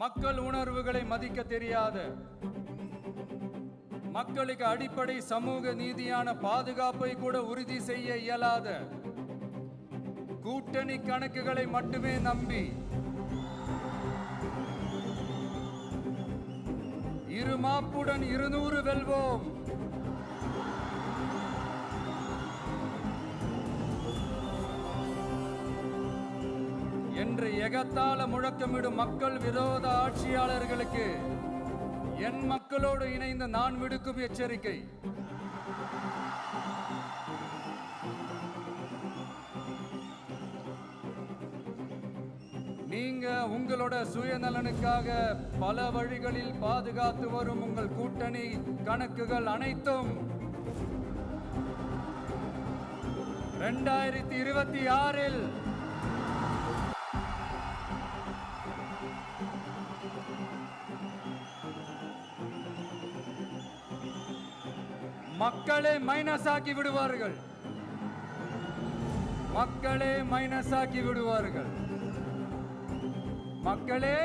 மக்கள் உணர்வுகளை மதிக்க தெரியாத, மக்களுக்கு அடிப்படை சமூக நீதியான பாதுகாப்பை கூட உறுதி செய்ய இயலாத, கூட்டணி கணக்குகளை மட்டுமே நம்பி இருமாப்புடன் 200 வெல்வோம் என்று எகத்தால முழக்கமிடும் மக்கள் விரோத ஆட்சியாளர்களுக்கு என் மக்களோடு இணைந்து நான் விடுக்கும் எச்சரிக்கை. நீங்க உங்களோட சுயநலனுக்காக பல வழிகளில் பாதுகாத்து வரும் உங்கள் கூட்டணி கணக்குகள் அனைத்தும் 2026 மக்களே மைனஸ் ஆக்கி விடுவார்கள். மக்களே மைனஸ் ஆக்கி விடுவார்கள். மக்களே